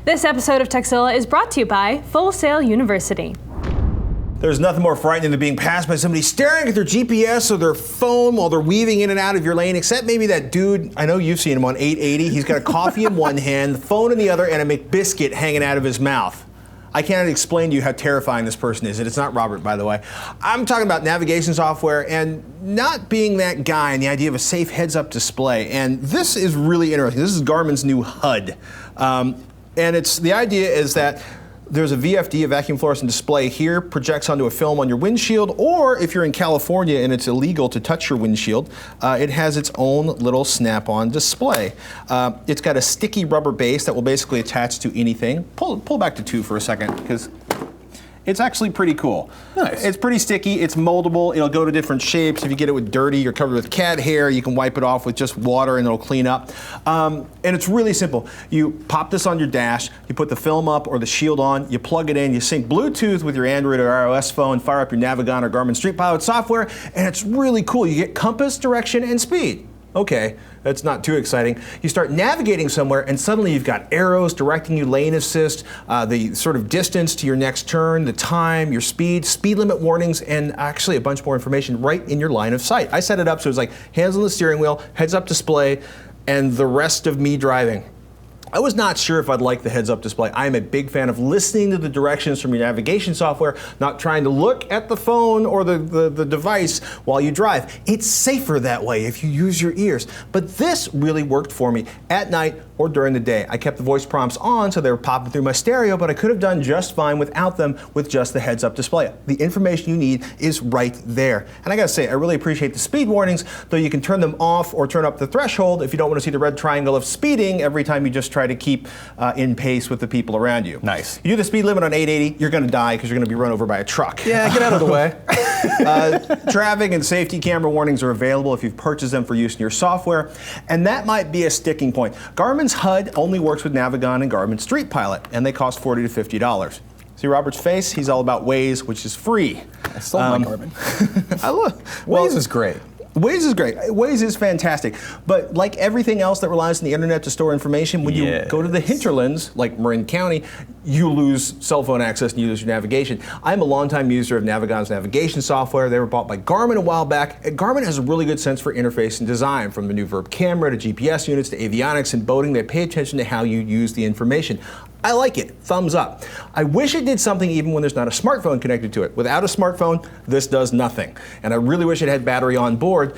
This episode of Texilla is brought to you by Full Sail University. There's nothing more frightening than being passed by somebody staring at their GPS or their phone while they're weaving in and out of your lane, except maybe that dude, I know you've seen him on 880, he's got a coffee in one hand, the phone in the other, and a McBiscuit hanging out of his mouth. I cannot explain to you how terrifying this person is, and it's not Robert, by the way. I'm talking about navigation software and not being that guy and the idea of a safe heads-up display. And this is really interesting. This is Garmin's new HUD. And the idea is that there's a VFD, a vacuum fluorescent display here, projects onto a film on your windshield, or if you're in California and it's illegal to touch your windshield, it has its own little snap-on display. It's got a sticky rubber base that will basically attach to anything. Pull back to 2 for a second, because it's actually pretty cool. Nice. It's pretty sticky, it's moldable, it'll go to different shapes. If you get it with dirty, you're covered with cat hair, you can wipe it off with just water and it'll clean up. And it's really simple. You pop this on your dash, you put the film up or the shield on, you plug it in, you sync Bluetooth with your Android or iOS phone, fire up your Navigon or Garmin Street Pilot software, and it's really cool. You get compass, direction, and speed. Okay, that's not too exciting. You start navigating somewhere and suddenly you've got arrows directing you, lane assist, the sort of distance to your next turn, the time, your speed limit warnings, and actually a bunch more information right in your line of sight. I set it up so it's like hands on the steering wheel, heads up display, and the rest of me driving. I was not sure if I'd like the heads-up display. I am a big fan of listening to the directions from your navigation software, not trying to look at the phone or the device while you drive. It's safer that way if you use your ears. But this really worked for me at night or during the day. I kept the voice prompts on so they were popping through my stereo, but I could have done just fine without them with just the heads-up display. The information you need is right there. And I gotta say, I really appreciate the speed warnings, though you can turn them off or turn up the threshold if you don't want to see the red triangle of speeding every time you just try to keep in pace with the people around you. Nice. You do the speed limit on 880, you're gonna die because you're gonna be run over by a truck. Yeah, get out of the way. Traffic and safety camera warnings are available if you've purchased them for use in your software, and that might be a sticking point. Garmin's HUD only works with Navigon and Garmin Street Pilot, and they cost $40 to $50. See Robert's face? He's all about Waze, which is free. I stole my Garmin. Waze is great. Waze is great. Waze is fantastic. But like everything else that relies on the internet to store information, when you go to the hinterlands, like Marin County, you lose cell phone access and you lose your navigation. I'm a longtime user of Navigon's navigation software. They were bought by Garmin a while back. And Garmin has a really good sense for interface and design, from the new Verb camera to GPS units to avionics and boating. They pay attention to how you use the information. I like it. Thumbs up. I wish it did something even when there's not a smartphone connected to it. Without a smartphone, this does nothing. And I really wish it had battery on board,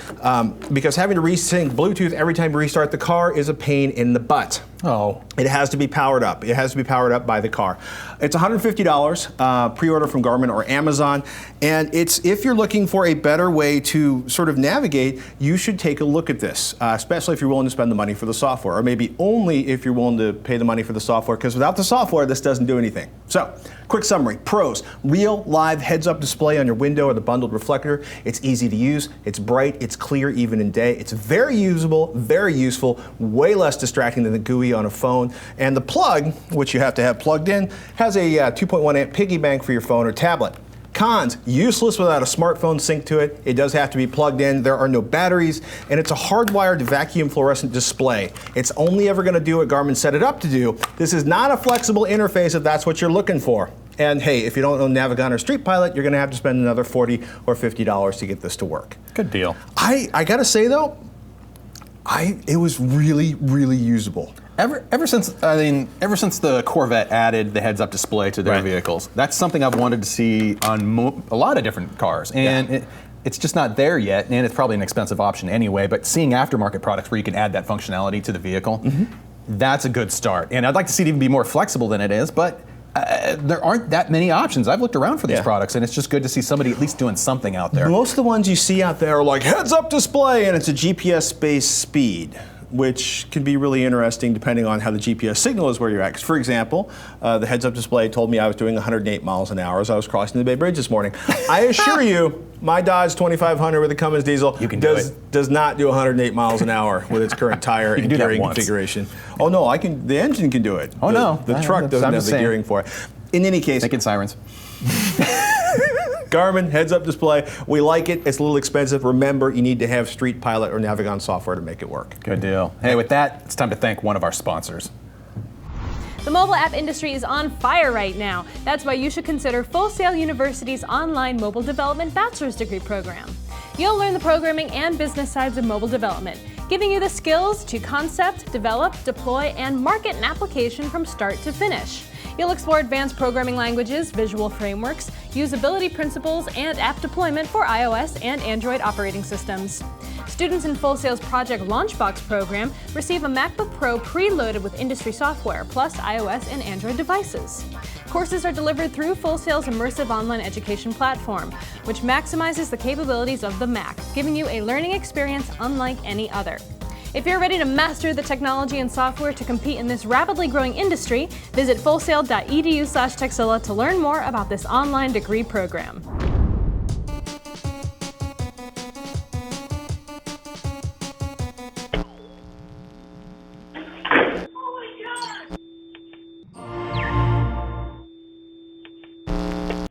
because having to resync Bluetooth every time you restart the car is a pain in the butt. Oh. It has to be powered up. It has to be powered up by the car. It's $150, pre-order from Garmin or Amazon, and if you're looking for a better way to sort of navigate, you should take a look at this, especially if you're willing to spend the money for the software, or maybe only if you're willing to pay the money for the software, because without the software, this doesn't do anything. So, quick summary. Pros: real live heads-up display on your window or the bundled reflector. It's easy to use, it's bright, it's clear even in day, it's very usable, very useful, way less distracting than the GUI on a phone. And the plug, which you have to have plugged in, has a 2.1 amp piggy bank for your phone or tablet. Cons: useless without a smartphone sync to it. It does have to be plugged in. There are no batteries, and it's a hardwired vacuum fluorescent display. It's only ever going to do what Garmin set it up to do. This is not a flexible interface if that's what you're looking for. And hey, if you don't own Navigon or Street Pilot, you're going to have to spend another $40 or $50 to get this to work. Good deal. I got to say though, it was really, really usable. Ever since the Corvette added the heads-up display to their vehicles, that's something I've wanted to see on a lot of different cars, and it's just not there yet, and it's probably an expensive option anyway. But seeing aftermarket products where you can add that functionality to the vehicle, that's a good start. And I'd like to see it even be more flexible than it is, but there aren't that many options. I've looked around for these products, and it's just good to see somebody at least doing something out there. Most of the ones you see out there are like heads-up display, and it's a GPS-based speed, which can be really interesting depending on how the GPS signal is where you're at. 'Cause for example, the heads-up display told me I was doing 108 miles an hour as I was crossing the Bay Bridge this morning. I assure you, my Dodge 2500 with a Cummins diesel does not do 108 miles an hour with its current tire and gearing configuration. Oh no, the engine can do it. Oh no. The truck doesn't have the gearing for it. In any case. Making sirens. Garmin heads-up display. We like it. It's a little expensive. Remember, you need to have Street Pilot or Navigon software to make it work. Good deal. Hey, with that, it's time to thank one of our sponsors. The mobile app industry is on fire right now. That's why you should consider Full Sail University's online mobile development bachelor's degree program. You'll learn the programming and business sides of mobile development, giving you the skills to concept, develop, deploy, and market an application from start to finish. You'll explore advanced programming languages, visual frameworks, usability principles, and app deployment for iOS and Android operating systems. Students in Full Sail's Project Launchbox program receive a MacBook Pro preloaded with industry software, plus iOS and Android devices. Courses are delivered through Full Sail's immersive online education platform, which maximizes the capabilities of the Mac, giving you a learning experience unlike any other. If you're ready to master the technology and software to compete in this rapidly growing industry, visit fullsail.edu/Texilla to learn more about this online degree program.